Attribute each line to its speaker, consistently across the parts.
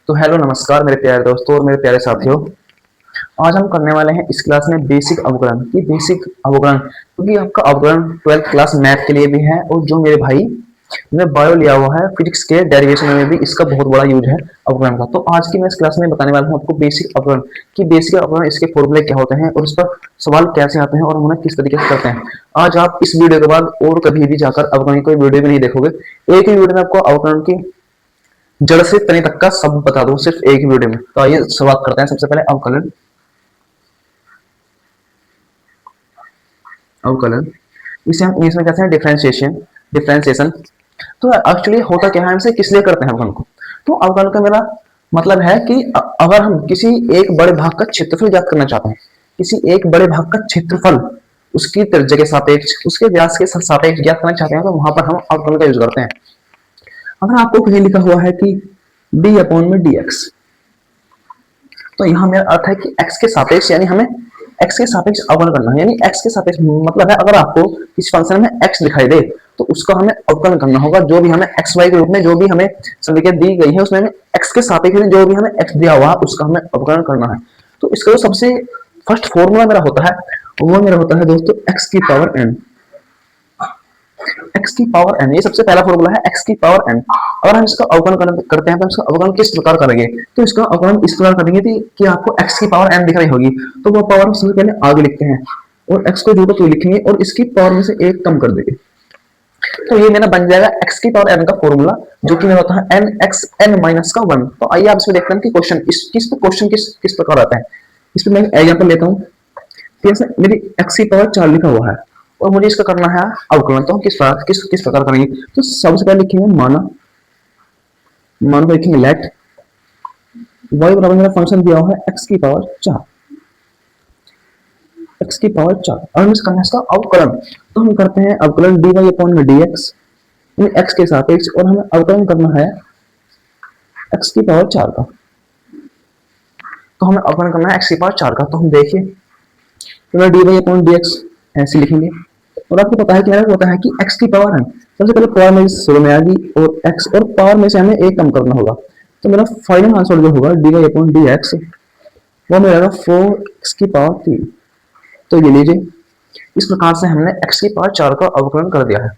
Speaker 1: तो हेलो नमस्कार मेरे प्यारे दोस्तों और मेरे प्यारे साथियों। आज हम करने वाले हैं इस क्लास में बेसिक अवकलन की बेसिक अवकलन, क्योंकि आपका अवकलन 12th क्लास मैथ के लिए भी है और जो मेरे भाई ने बायो लिया हुआ है फिजिक्स के डेरिवेशन में भी इसका बहुत बड़ा यूज है अवकलन का। तो आज की मैं इस क्लास में बताने वाला हूँ आपको बेसिक अवकलन की बेसिक अवकलन, इसके फॉर्मूले क्या होते हैं और इस पर सवाल कैसे आते हैं और हम उन्हें किस तरीके से करते हैं। आज आप इस वीडियो के बाद और कभी भी जाकर अवकलन की कोई वीडियो भी नहीं देखोगे। एक ही वीडियो में आपको अवकलन की जड़ से तने तक का सब बता दूं सिर्फ एक ही वीडियो में। तो आइए शुरुआत करते हैं। सबसे पहले अवकलन अवकलन इसे हम इंग्लिश में कहते हैं डिफरेंशिएशन। तो एक्चुअली होता क्या है, हमसे किस लिए करते हैं अवकलन को। तो अवकलन का मेरा मतलब है कि अगर हम किसी एक बड़े भाग का क्षेत्रफल ज्ञात करना चाहते हैं, किसी एक बड़े भाग का क्षेत्रफल उसकी त्रिज्या के सापेक्ष, उसके व्यास के सापेक्ष ज्ञात करना चाहते हैं, तो वहां पर हम अवकलन का यूज करते हैं। अगर आपको कहीं लिखा हुआ है कि d अपॉन में dx, तो यहाँ मेरा अर्थ है कि x के सापेक्ष यानी हमें x के सापेक्ष अवकलन करना है। यानी x के सापेक्ष मतलब है अगर आपको इस फंक्शन में x दिखाई दे तो उसका हमें अवकलन करना होगा। जो भी हमें xy के रूप में जो भी हमें संख्या दी गई है उसमें हमें x के सापेक्ष में जो भी हमें x दिया हुआ है उसका हमें अवकलन करना है। तो इसका जो सबसे फर्स्ट फॉर्मूला मेरा होता है वो मेरा होता है दोस्तों x की पावर n। x की पावर n, ये सबसे पहला फॉर्मूला है x की पावर n। अगर हम इसका अवकलन करते हैं तो इसका अवकलन किस प्रकार करेंगे, तो इसका अवकलन इस प्रकार करेंगे कि आपको x की पावर n दिख रही होगी तो वो पावर सबसे पहले आगे लिखते हैं और x को जो तो लिखेंगे और इसकी पावर में से एक कम कर देंगे। तो ये मेरा बन जाएगा x की पावर n का फॉर्मूला, जो कि मेरा होता है n x n माइनस का 1। तो आइए आप इसमें देखते हैं कि क्वेश्चन किस प्रकार आता है। इस पर मैं एग्जांपल लेता हूँ। मेरी x की पावर 4 लिखा हुआ है और मुझे इसका करना है अवकलन। तो हम किस प्रकार करेंगे, तो सबसे पहले लिखेंगे मानो लिखेंगे लेट y बराबर मेरा फंक्शन दिया हुआ है x की पावर 4, x की पावर 4। और हम इसका करना है इसका अवकलन, तो हम करते हैं अवकलन dy अपॉन में dx x के सापेक्ष, और हमें अवकलन करना है x की पावर 4 का। तो हमें अवकलन करना है x की पावर 4 का। तो हम देखिए तो dy अपॉन dx ऐसे लिखेंगे और आपको पता है कि मेरा होता है कि x की पावर है, सबसे पहले पावर में शुरू में आएगी और x और पावर में से हमें एक कम करना होगा। तो मेरा फाइनल आंसर जो होगा dy अपॉन dx वो मेरा 4x की पावर 3। तो ये लीजिए, इस प्रकार से हमने x की पावर 4 का अवकलन कर दिया है।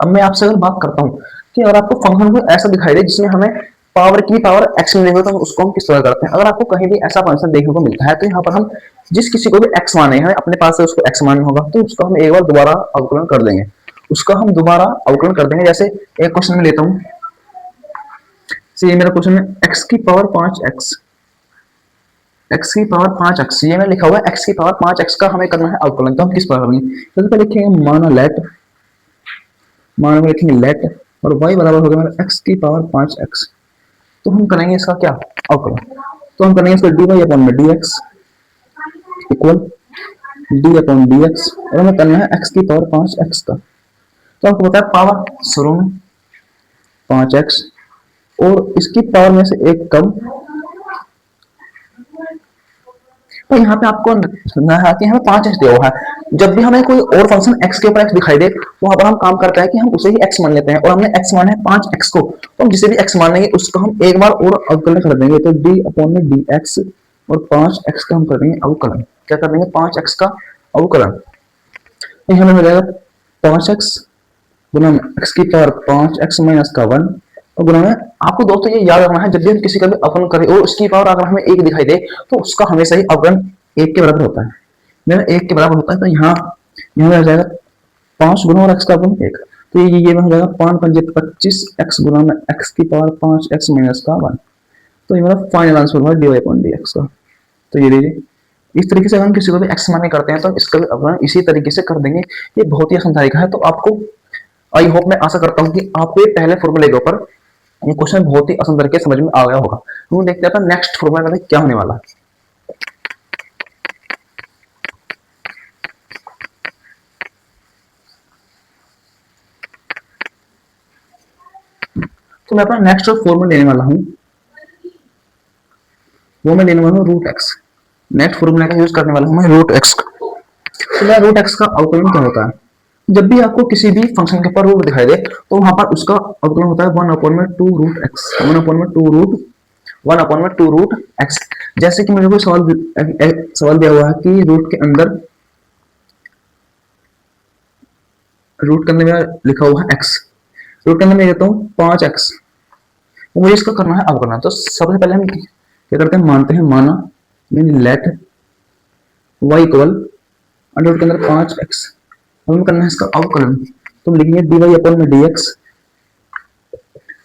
Speaker 1: अब मैं आपसे अगर बात करता हूँ कि अगर आपको फंक्शन को ऐसा दिखाई दे जिसमें हमें पावर की पावर x मिलेगा तो उसको हम किस तरह करते हैं। अगर आपको कहीं भी ऐसा फंक्शन देखने को मिलता है तो यहाँ पर हम जिस किसी को भी x माने हैं अपने पास से उसको x मानना होगा, तो उसका हम एक बार दोबारा अवकलन कर देंगे। जैसे एक क्वेश्चन में लेता हूँ, ये मेरा क्वेश्चन है x की पावर 5x, ये मैंने लिखा हुआ है x की पावर 5x का हमें करना है अवकलन। तो हम किस प्रकार करेंगे, सबसे पहले लिखेंगे माना लिखेंगे लेट और y बराबर होगा मेरा x की पावर 5x। तो हम करेंगे इसका क्या अवकलन, तो हम करेंगे इसका dy अपॉन में dx equal d upon dx और हमें करना है x की पावर 5x का। तो आपको पता है पावर शुरू में 5x और इसकी पावर में से एक कम। तो यहाँ पे आपको सुनना है कि हमें 5x दिया हुआ है। जब भी हमें कोई और फंक्शन x के ऊपर x दिखाई दे तो वहां पर हम काम करते हैं कि हम उसे ही x मान लेते हैं, और हमने x माना है 5x को, तो हम जिसे भी x मान लेंगे उसको हम एक बार और अवकलन कर देंगे। तो d अपॉन में dx और 5x का हम कर देंगे अवकलन। क्या कर देंगे, 5x का अवकलन। हमें मिल जाएगा 5x गुना x की पावर 5x माइनस का 1 और गुना में आपको दोस्तों ये याद रखना है जब भी हम किसी का भी अवकलन करें और उसकी पावर अगर हमें 1 दिखाई दे तो उसका हमेशा ही अवकलन 1 के बराबर होता है। मेरा 1 के बराबर होता है, तो यहाँ आ जाएगा 5 गुना और x का अवकलन 1। तो ये हो जाएगा 5 पंजे 25x गुना में x की पावर 5x माइनस का 1। तो ये मेरा फाइनल आंसर हुआ dy अपॉन dx का। तो ये लीजिए, इस तरीके से हम किसी को भी x माने करते हैं तो इसका भी अवकलन इसी तरीके से कर देंगे। ये बहुत ही आसान तरीका है। तो आपको आई होप, मैं आशा करता हूँ कि आपको ये पहले फॉर्मूले के ऊपर ये क्वेश्चन बहुत ही आसान तरीके से समझ में आ गया होगा। हम देखते हैं नेक्स्ट फॉर्मूला में क्या होने वाला है। तो मैं अपना नेक्स्ट फॉर्मूला लेने वाला हूँ, वो मैं लेने वाला हूँ रूट एक्स। नेक्स्ट फॉर्मूला का यूज करने वाला हूँ मैं रूट एक्स का। तो मैं रूट एक्स का अवकलन क्या होता है, जब भी आपको किसी भी फंक्शन के ऊपर रूट दिखाई दे तो वहां पर उसका अवकलन होता है 1/2 root x, 1/2 root 1/2 root x. जैसे कि मेरे को सवाल दिया हुआ है कि रूट के अंदर मेरा लिखा हुआ है एक्स, रूट के अंदर मैं देता हूँ 5x, मुझे इसका करना है अवकलन। तो सबसे पहले हम क्या करते हैं, मानते हैं, माना let y equal under root के अंदर 5x, हमें करना है इसका अवकलन। तो हम लिखेंगे dy अपॉन में dx,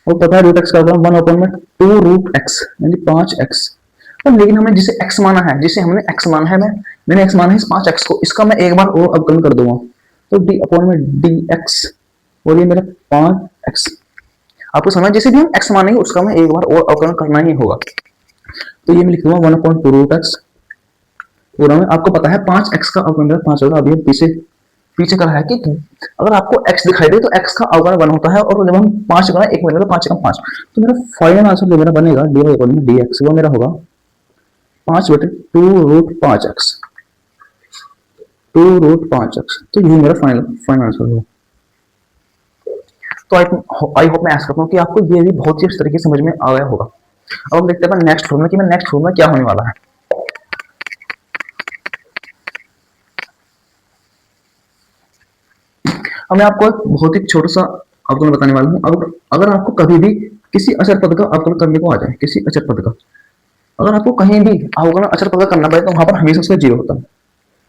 Speaker 1: और पता है रूट एक्स का अवकलन 1/2 रूट एक्स यानी 5x। तो लेकिन हमें जिसे x माना है, जिसे हमने x माना है, मैंने x माना है इस 5x को, इसका मैं एक बार और अवकलन कर दूंगा। तो d अपॉन में dx और ये मेरा 5x। आपको समझ, जिसे भी हम x मानेंगे उसका मैं एक बार और अवकलन करना ही होगा। तो ये मैं लिख दूंगा 1/2 रूट एक्स पूरा में। आपको पता है 5x का अवकलन 5 होगा। अभी पीछे करा है कि अगर आपको x दिखाई दे तो x का अवकलन 1 होता है, और जब हम 5 करें 1 मिलेगा तो 5 का 5। तो मेरा फाइनल आंसर जो मेरा बनेगा dy अपॉन में dx वो मेरा होगा 5/2 रूट 5x, 2 रूट 5x। तो यही मेरा फाइनल आंसर होगा। तो आई होप मैं ऐसा करता हूँ कि आपको ये भी बहुत ही अच्छी तरीके से समझ में आ गया होगा। अब हम देखते हैं नेक्स्ट फॉर्मूला कि मैं नेक्स्ट फॉर्मूला क्या होने वाला है। अब मैं आपको एक बहुत ही छोटा सा अवकलन बताने वाला हूँ। अब अगर आपको कभी भी किसी अचर पद का अवकलन करने को आ जाए, किसी अचर पद का अगर आपको कहीं भी अवकलन अचर पद का करना पड़े तो वहां पर हमेशा उसका 0 होता है।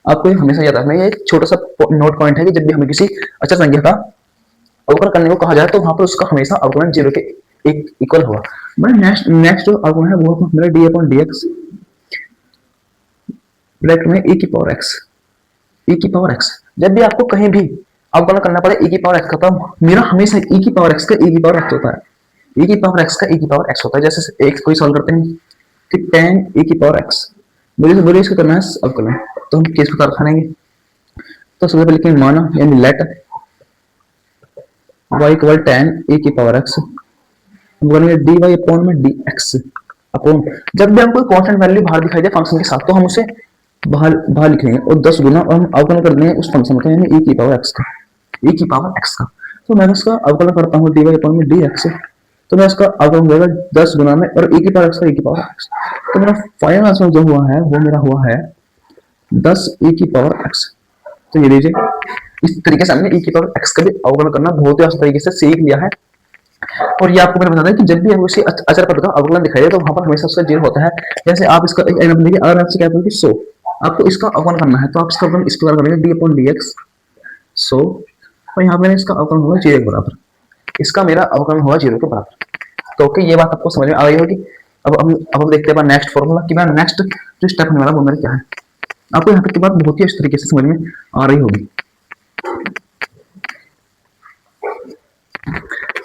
Speaker 1: आपको ये हमेशा याद रखना है, ये एक छोटा सा नोट पॉइंट है कि जब भी हमें किसी अचर संख्या का अवकलन करने को कहा जाए तो वहां पर उसका हमेशा अवकलन 0 के एक इक्वल होगा। मैं नेक्स्ट जो अवकलन है वो मेरा डी अपॉन dx ब्रैकेट में e की पावर x। जब भी आपको कहीं भी अवकलन करना पड़े e की पावर x का, तो मेरा हमेशा e की पावर x का e की पावर x होता है, e की पावर x का e की पावर x होता है। जैसे एक कोई सॉल्व करते हैं कि tan e की पावर x, मुझे इसका करना है अवकलन, तो हम किस प्रकार करेंगे। तो सबसे पहले लिखेंगे माना यानी let y equal tan e की पावर x बनेगा dy अपॉन में dx अपॉन, जब भी हम कोई कांस्टेंट वैल्यू बाहर दिखाई दे फंक्शन के साथ तो हम उसे बाहर लिख लेंगे और 10 गुना, और हम अवकलन कर देंगे उस फंक्शन का यानी e की पावर x का। तो मैं इसका अवकलन करता हूँ dy अपॉन में dx, तो मैं इसका अवकलन हो जाएगा 10 गुना में और e की पावर x का e की पावर x। तो मेरा फाइनल आंसर जो हुआ है वो मेरा हुआ है 10 e की पावर x। तो ये लीजिए, इस तरीके से हमने e की पावर x का भी अवकलन करना बहुत ही आसान तरीके से सीख लिया है। और ये आपको मैंने बताया कि जब भी हम उसी अचर पद का अवकलन दिखाई दे तो वहां पर हमेशा उसका 0 होता है। जैसे आप इसका एक एग्जांपल देखिए, अगर आपसे कहते हैं कि 100, आपको इसका अवकलन करना है तो आप इसका अवकलन इस प्रकार करेंगे d अपॉन dx 100, और यहाँ मैंने इसका अवकलन होगा 0 के बराबर, इसका मेरा अवकलन होगा 0 के बराबर। तो ओके, ये बात आपको समझ में आ गई होगी। अब हम देखते हैं नेक्स्ट फॉर्मूला कि मेरा नेक्स्ट जो स्टेप होने वाला वो मेरा क्या है। आपको यहाँ तक की बात बहुत ही अच्छी तरीके से समझ में आ रही होगी।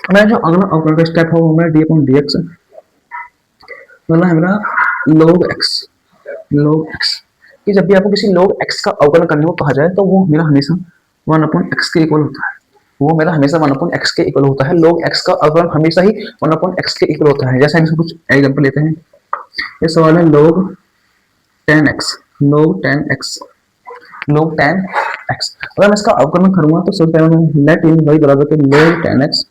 Speaker 1: मेरा जो अगला अवकलन का स्टेप है वो मेरा d अपॉन dx मतलब है मेरा log x कि जब भी आपको किसी log x का अवकलन करने को कहा जाए तो वो मेरा हमेशा 1 अपॉन x के इक्वल होता है, वो मेरा हमेशा 1 अपॉन x के इक्वल होता है। log x का अवकलन हमेशा ही 1 अपॉन x के इक्वल होता है। जैसे हम कुछ एग्जांपल लेते हैं, ये सवाल है log 10x। अगर मैं इसका अवकलन करूंगा तो सबसे पहले मैं लेट y बराबर के log 10x।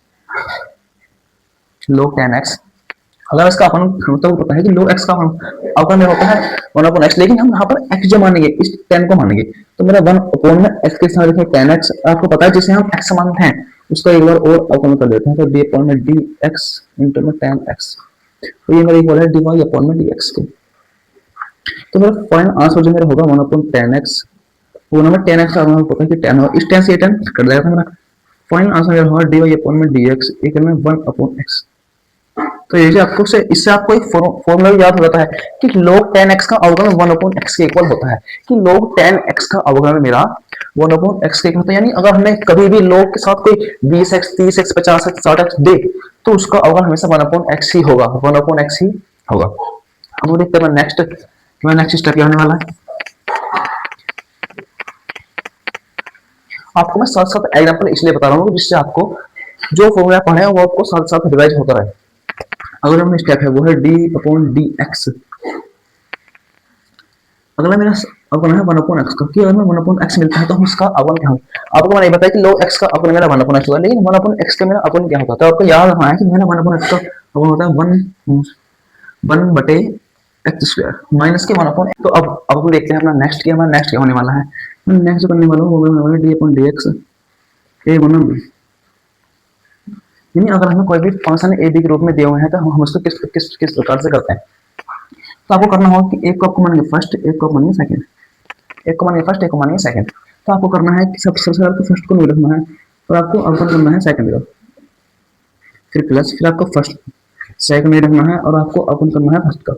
Speaker 1: अगर इसका अपन होता है, पता है कि log x का अवकलन होता है 1 अपॉन x, लेकिन हम यहाँ पर x जो मानेंगे इस 10 को मानेंगे तो मेरा 1 अपॉन में x के साथ लिखेंगे 10x। आपको पता है जिसे हम x मानते हैं उसका एक बार और अवकलन कर देते हैं, तो d अपॉन में dx इंटू में 10x, तो ये मेरा इक्वल है dy अपॉन में dx के। तो मेरा फाइनल आंसर जो मेरा होगा 1 अपॉन 10x, पूरा में 10x का हमें पता है कि 10 होगा, इस 10 से ये 10 कट जाएगा। मेरा फाइनल आंसर मेरा होगा dy अपॉन में dx इक्वल में 1 अपॉन x। तो ये आपको इससे आपको एक फॉर्मूला याद हो जाता है कि log 10x का अवकलन 1 अपॉन x के इक्वल होता है, कि log 10x का अवकलन मेरा 1 अपॉन x के इक्वल होता है। यानी अगर हमें कभी भी log के साथ कोई 20x 30x 50x 60x दे तो उसका अवकलन हमेशा 1 अपॉन x ही होगा, 1 अपॉन x ही होगा। अब देखते हैं नेक्स्ट स्टेप क्या होने वाला है। आपको मैं साथ साथ एग्जांपल इसलिए बता रहा हूँ जिससे आपको जो फॉर्मूला पढ़े हैं वो आपको साथ साथ रिवाइज होता रहे। अगला मेरा स्टेप है वो है d अपॉन dx। अगला मेरा अवकलन है 1 अपॉन x का, कि अगर मैं 1 अपॉन x मिलता है तो हम इसका अवकलन क्या होगा। आपको मैंने बताया कि log x का अवकलन मेरा 1 अपॉन x होगा, लेकिन 1 अपॉन x का मेरा अवकलन क्या होता है। तो आपको याद रखना है कि मेरा 1 अपॉन x का अवकलन होता है 1 बटे एक्स स्क्वायर माइनस के 1 अपॉन। तो अब हम देखते हैं अपना नेक्स्ट क्या, हमारा नेक्स्ट क्या होने वाला है। मैं नेक्स्ट करने वाला हूँ वो होने वाला डी अपॉन डी एक्स ए गुना बी। यानी अगर हमें कोई भी फंक्शन ए बी के रूप में दिए हुए हैं तो हम उसको किस किस किस प्रकार से करते हैं। तो आपको करना होगा कि एक को आपको मानेंगे फर्स्ट, एक को मानेंगे सेकंड, एक को मानेंगे फर्स्ट, एक को मानेंगे सेकंड। तो आपको करना है कि सबसे पहले फर्स्ट को नहीं रखना है और आपको अवकलन करना है सेकंड का, फिर प्लस, फिर आपको फर्स्ट सेकंड नहीं रखना है और आपको अवकलन करना है फर्स्ट का।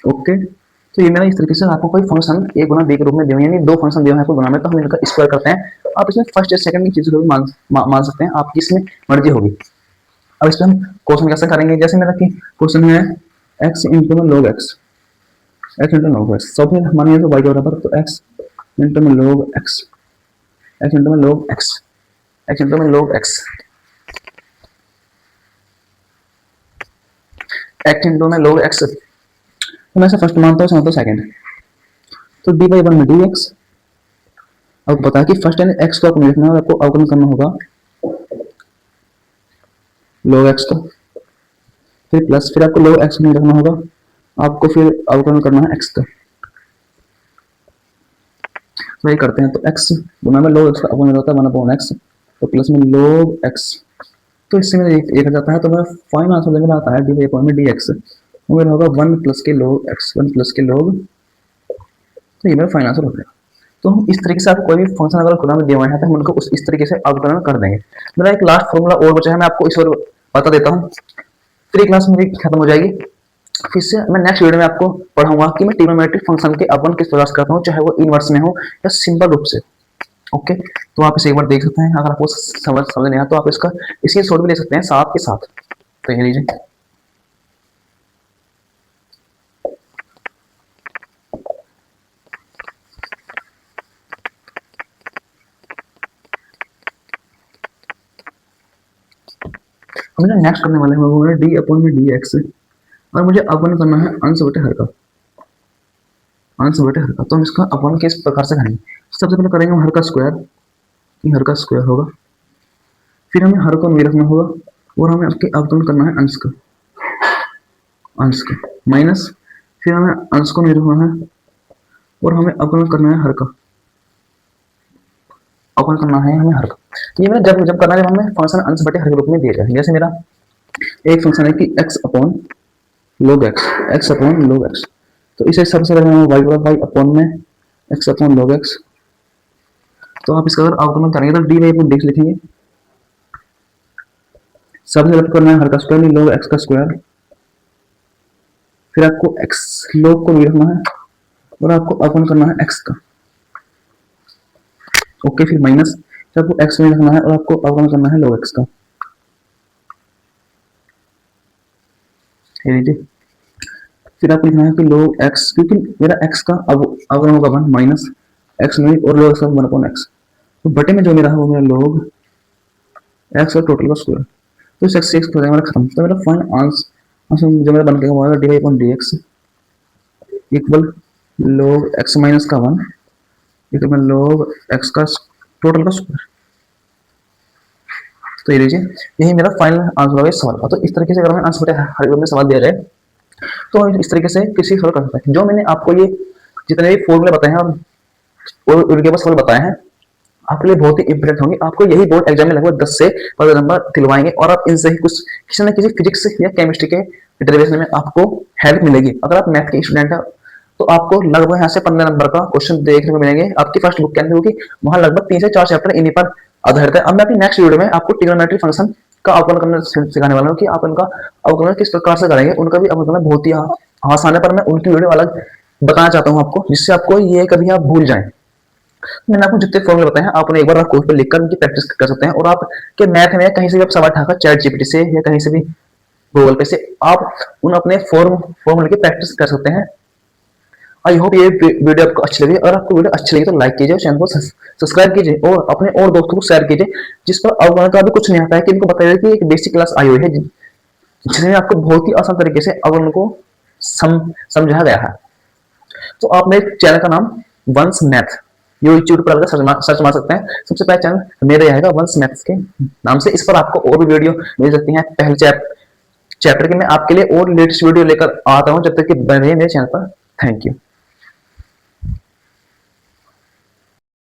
Speaker 1: ओके, तो ये मेरा इस तरीके से आपको कोई फंक्शन ए गुना बी के रूप में दिए, यानी दो फंक्शन दिए हैं आपको गुना में, तो हम इनका स्क्वायर करते हैं। आप इसमें फर्स्ट या सेकंड की चीज़ों को भी मान सकते हैं, आपकी इसमें मर्जी होगी। अब इस पर हम क्वेश्चन कैसे करेंगे, जैसे मेरा कि क्वेश्चन है x इंटू में log x, x into log x, सब में मानिए तो y के बराबर, तो x इंटू में log x, x इंटू में log x, x इंटू में log x, x इंटू में log x। तो मैं से फर्स्ट मानता हूँ, तो सेकंड, तो डी बाई वन में डी एक्स। अब पता है कि फर्स्ट यानी एक्स को आपको लिखना है और आपको अवकलन करना होगा log x का, फिर प्लस, फिर आपको log x नहीं रखना होगा, आपको फिर अवकलन करना है x का। तो ये करते हैं, तो x गुना में log x का अवकलन होता है 1 अपॉन x, तो प्लस में log x, तो इससे मेरा एक आ जाता है। तो मेरा फाइनल आंसर मेरा आता है डी बाई अपॉन में डी एक्स, वो मेरा होगा 1 प्लस के log x, 1 प्लस के log, तो ये मेरा फाइनल आंसर हो गया। तो हम इस तरीके से आपको कोई भी फंक्शन अगर गुना में दिए हुए हैं तो हम उनको इस तरीके से अवकलन कर देंगे। मेरा एक लास्ट फॉर्मूला और बचा है, मैं आपको इस और बता देता हूँ, फिर क्लास मेरी खत्म हो जाएगी। फिर से मैं नेक्स्ट वीडियो में आपको पढ़ाऊंगा कि मैं ट्रिग्नोमेट्रिक फंक्शन के अवकलन किस प्रकार से करता हूँ, चाहे वो इनवर्स में हो या सिंपल रूप से। ओके, तो आप इसे एक बार देख सकते हैं, अगर आपको समझ नहीं आया तो आप इसका इसकी शॉर्ट भी ले सकते हैं साथ के साथ। तो ये लीजिए, हम नेक्स्ट करने वाले हैं वो है डी अपॉन में डी एक्स, और मुझे अवकलन करना है अंश बटे हर का, अंश बटे हर का। तो हम इसका अवकलन किस प्रकार से करेंगे, सबसे पहले करेंगे हम हर का स्क्वायर, ये हर का स्क्वायर होगा, फिर हमें हर को नहीं रखना होगा और हमें आपके अवकलन करना है अंश का, अंश का माइनस, फिर हमें अंश को नहीं रखना है और हमें अवकलन करना है हर का, अवकलन करना है हमें हर का। ये मेरा जब जब करना है, जब हमें फंक्शन अंश बटे हर के रूप में दिया जाए। जैसे मेरा एक फंक्शन है कि x upon log x, x upon log x, तो इसे सबसे पहले हम y बराबर y अपॉन में x अपॉन log x। तो आप इसका अगर अवकलन करेंगे तो डी बाई अपॉन डी लिखेंगे, सबसे पहले करना है हर का स्क्वायर, नहीं log x का स्क्वायर, फिर आपको x log को नहीं रखना है और आपको अवकलन करना है x का। ओके, फिर माइनस, फिर आपको x नहीं रखना है और आपको अवकलन करना है log x का। ये लीजिए, फिर आपको लिखना है कि log x, क्योंकि मेरा x का अवकलन होगा 1 माइनस x नहीं और log x 1 अपॉन x, तो बटे में जो मेरा है वो मेरा log x और टोटल का स्क्वायर, तो इस x से x हो जाएगा मेरा खत्म। तो मेरा फाइनल आंसर जो मेरा बन के वो आएगा D upon D x equal log x minus का 1 इक्वल log x का टोटल का स्क्वायर। तो ये लीजिए, यही मेरा फाइनल आंसर होगा इस सवाल का। तो इस तरीके से अगर हमें आंसर बटे हर में सवाल दिया जाए तो हम इस तरीके से किसी सवाल कर सकते हैं। जो मैंने आपको ये जितने भी फॉर्मूले बताए हैं और उनके पास सवाल बताए हैं आपके लिए बहुत ही इंपॉर्टेंट होंगे। आपको यही बोर्ड एग्जाम में लगभग 10 से 15 नंबर दिलवाएंगे और आप इनसे ही कुछ किसी न किसी फिजिक्स या केमिस्ट्री के डेरिवेशन में आपको हेल्प मिलेगी। अगर आप मैथ के स्टूडेंट हैं तो आपको लगभग यहाँ से 15 नंबर का क्वेश्चन देखने को मिलेंगे आपकी फर्स्ट बुक के अंदर, क्योंकि वहां लगभग 3 से 4 चैप्टर इन्हीं पर आधारित है। अब मैं अपनी नेक्स्ट वीडियो में आपको ट्रिग्नोमेट्रिक फंक्शन का अवकलन करना सिखाने वाला हूँ कि आप उनका अवकलन किस प्रकार से करेंगे। उनका भी अवकलन बहुत ही आसान है, पर मैं उनकी वीडियो अलग बताना चाहता हूँ आपको, जिससे आपको ये कभी आप भूल जाएं। मैंने आपको जितने फॉर्मूले बताए हैं आप उन्हें एक बार कोर्स पर लिखकर उनकी प्रैक्टिस कर सकते हैं, और आप के मैथ में कहीं से भी आप सवाल उठाकर चैट जीपीटी से या कहीं से भी गूगल पे से आप उन अपने फॉर्मूले की प्रैक्टिस कर सकते हैं। आई होप ये वीडियो आपको अच्छी लगी। अगर आपको वीडियो अच्छी लगी तो लाइक कीजिए, चैनल को सब्सक्राइब कीजिए और अपने और दोस्तों को शेयर कीजिए जिस पर अवगुण का भी कुछ नहीं आता है, कि इनको बताइए कि एक बेसिक क्लास आई हुई है जिसमें आपको बहुत ही आसान तरीके से अवगुण को समझाया गया है। तो आप मेरे चैनल का नाम वंश मैथ यूट्यूब पर सर्च मार सकते हैं। सबसे पहला चैनल मेरा आएगा वंश मैथ्स के नाम से। इस पर आपको और भी वीडियो मिल सकती हैं। पहले चैप्टर की मैं आपके लिए और लेटेस्ट वीडियो लेकर आता हूँ। जब तक कि बने रहिए मेरे चैनल पर। Thank you.